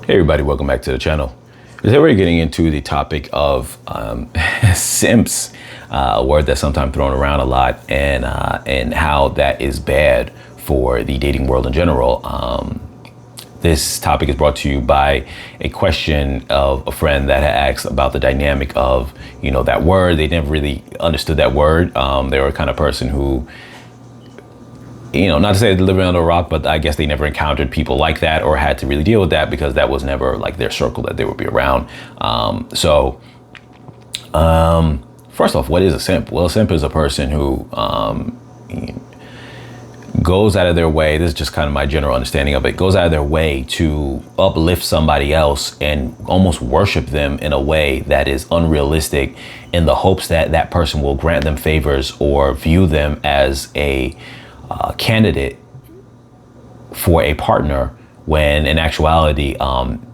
Hey everybody, welcome back to the channel. Today we're getting into the topic of simps, a word that's sometimes thrown around a lot, and how that is bad for the dating world in general. This topic is brought to you by a question of a friend that had asked about the dynamic of, that word. They never really understood that word. They were a kind of person who, not to say they're living under a rock, but I guess they never encountered people like that or had to really deal with that because that was never like their circle that they would be around. First off, what is a simp? Well, a simp is a person who goes out of their way. This is just kind of my general understanding of it. Goes out of their way to uplift somebody else and almost worship them in a way that is unrealistic, in the hopes that that person will grant them favors or view them as a candidate for a partner, when in actuality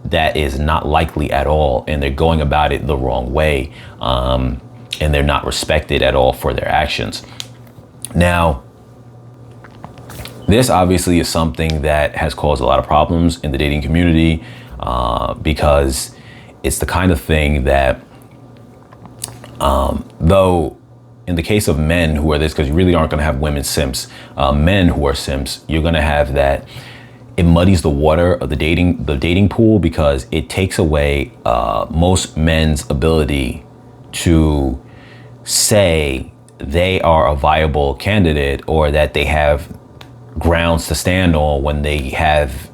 that is not likely at all, and they're going about it the wrong way, and they're not respected at all for their actions. Now, this obviously is something that has caused a lot of problems in the dating community, because it's the kind of thing that, though in the case of men who are this, because you really aren't going to have women simps, men who are simps, you're going to have that it muddies the water of the dating pool, because it takes away most men's ability to say they are a viable candidate, or that they have grounds to stand on when they have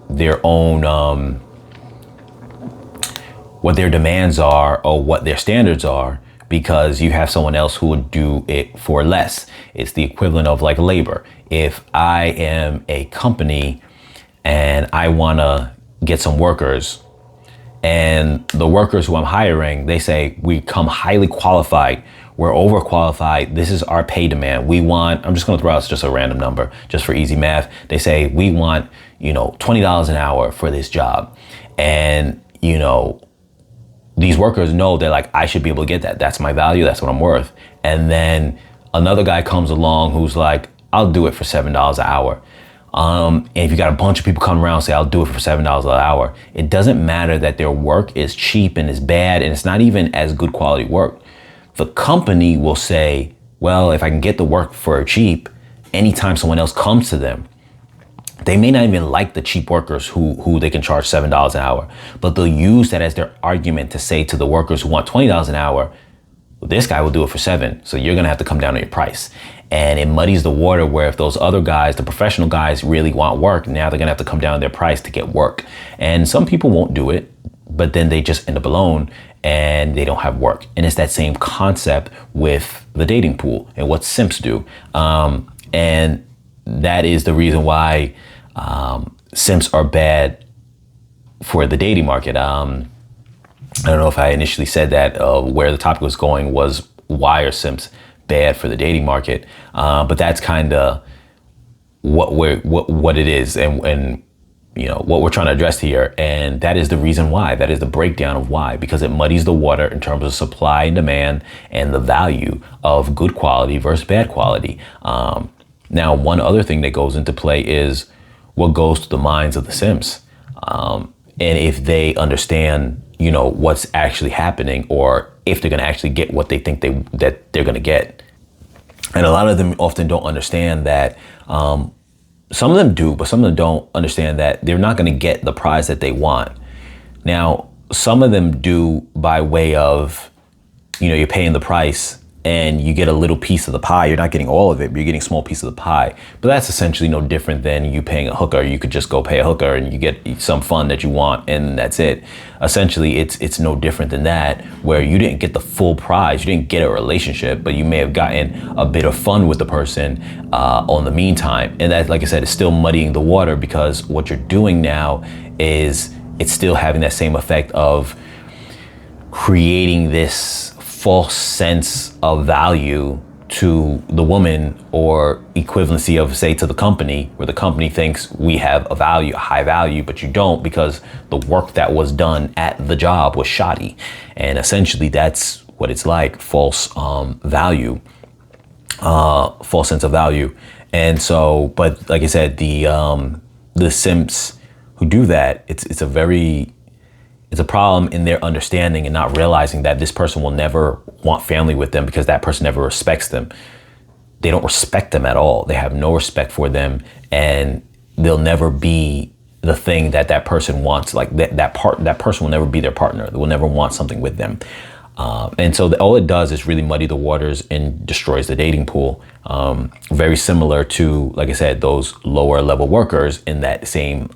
their own what their demands are or what their standards are, because you have someone else who would do it for less. It's the equivalent of like labor. If I am a company and I want to get some workers, and the workers who I'm hiring, they say, we come highly qualified, we're overqualified, this is our pay demand. We want, I'm just going to throw out just a random number just for easy math. They say we want, $20 an hour for this job. And, these workers know they're like, I should be able to get that. That's my value. That's what I'm worth. And then another guy comes along who's like, I'll do it for $7 an hour. And if you got a bunch of people come around and say, I'll do it for $7 an hour, it doesn't matter that their work is cheap and is bad, and it's not even as good quality work. The company will say, well, if I can get the work for cheap, anytime someone else comes to them, they may not even like the cheap workers who they can charge $7 an hour, but they'll use that as their argument to say to the workers who want $20 an hour, well, this guy will do it for $7, so you're gonna have to come down on your price. And it muddies the water, where if those other guys, the professional guys, really want work, now they're gonna have to come down on their price to get work. And some people won't do it, but then they just end up alone and they don't have work. And it's that same concept with the dating pool and what simps do. And that is the reason why simps are bad for the dating market. I don't know if I initially said that where the topic was going was why are simps bad for the dating market, but that's kind of what it is, and what we're trying to address here, and that is the reason why. That is the breakdown of why, because it muddies the water in terms of supply and demand and the value of good quality versus bad quality. Now, one other thing that goes into play is what goes through the minds of the simps, and if they understand, what's actually happening, or if they're going to actually get what they think that they're going to get. And a lot of them often don't understand that. Some of them do, but some of them don't understand that they're not going to get the prize that they want. Now, some of them do by way of, you're paying the price and you get a little piece of the pie. You're not getting all of it, but you're getting a small piece of the pie. But that's essentially no different than you paying a hooker. You could just go pay a hooker and you get some fun that you want, and that's it. Essentially, it's no different than that, where you didn't get the full prize. You didn't get a relationship, but you may have gotten a bit of fun with the person on the meantime. And that, like I said, is still muddying the water, because what you're doing now is it's still having that same effect of creating this false sense of value to the woman, or equivalency of, say, to the company, where the company thinks we have a high value, but you don't, because the work that was done at the job was shoddy. And essentially that's what it's like, false value, false sense of value. And so, but like I said, the simps who do that, it's a problem in their understanding and not realizing that this person will never want family with them because that person never respects them. They don't respect them at all. They have no respect for them, and they'll never be the thing that that person wants. Like that person will never be their partner. They will never want something with them. And so all it does is really muddy the waters and destroys the dating pool. Very similar to, like I said, those lower level workers in that same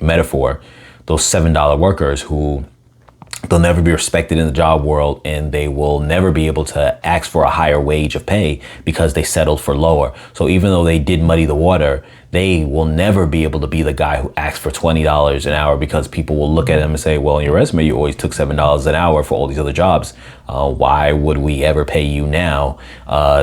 metaphor, those $7 workers who they'll never be respected in the job world, and they will never be able to ask for a higher wage of pay because they settled for lower. So even though they did muddy the water, they will never be able to be the guy who asks for $20 an hour, because people will look at them and say, well, in your resume, you always took $7 an hour for all these other jobs. Why would we ever pay you now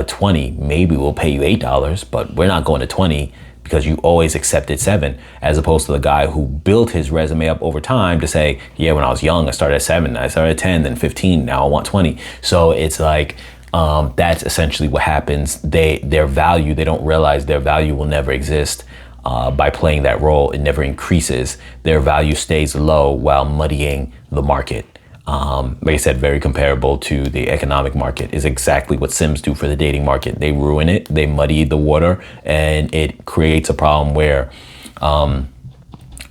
20? Maybe we'll pay you $8, but we're not going to 20. Because you always accepted 7, as opposed to the guy who built his resume up over time to say, yeah, when I was young, I started at 7, I started at 10, then 15, now I want 20. So it's like, that's essentially what happens. Their value, they don't realize their value will never exist by playing that role. It never increases. Their value stays low while muddying the market. Like I said, very comparable to the economic market, is exactly what simps do for the dating market. They ruin it, they muddy the water, and it creates a problem where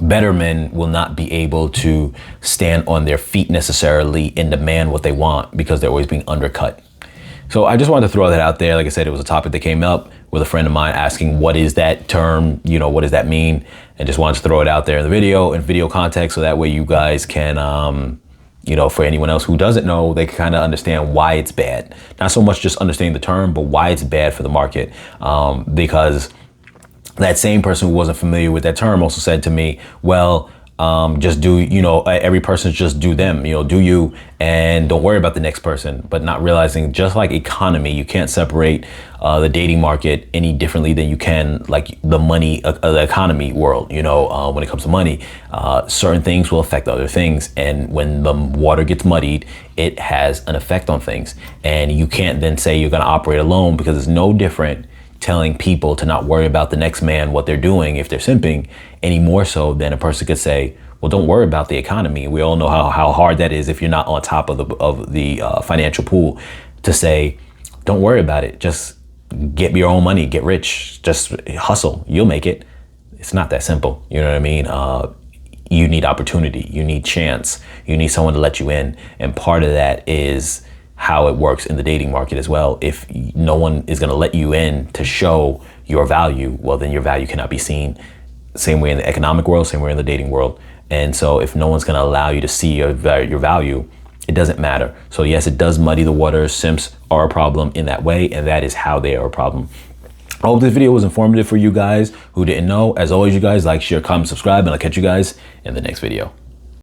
better men will not be able to stand on their feet necessarily and demand what they want, because they're always being undercut. So I just wanted to throw that out there. Like I said, it was a topic that came up with a friend of mine asking, what is that term? What does that mean? And just wanted to throw it out there in the video, in video context, so that way you guys can, for anyone else who doesn't know, they can kind of understand why it's bad. Not so much just understanding the term, but why it's bad for the market. Because that same person who wasn't familiar with that term also said to me, well, just do, every person's just do them, do you, and don't worry about the next person. But not realizing, just like economy, you can't separate the dating market any differently than you can like the money, the economy world. When it comes to money, certain things will affect other things. And when the water gets muddied, it has an effect on things. And you can't then say you're going to operate alone, because it's no different telling people to not worry about the next man, what they're doing if they're simping, any more so than a person could say, well, don't worry about the economy. We all know how hard that is if you're not on top of the financial pool, to say, don't worry about it. Just get your own money, get rich, just hustle, you'll make it. It's not that simple. You know what I mean? You need opportunity, you need chance, you need someone to let you in. And part of that is how it works in the dating market as well. If no one is going to let you in to show your value, well, then your value cannot be seen. Same way in the economic world, same way in the dating world. And so if no one's going to allow you to see your value, it doesn't matter. So yes, it does muddy the waters. Simps are a problem in that way, and that is how they are a problem. I hope this video was informative for you guys who didn't know. As always, you guys like, share, comment, subscribe, and I'll catch you guys in the next video.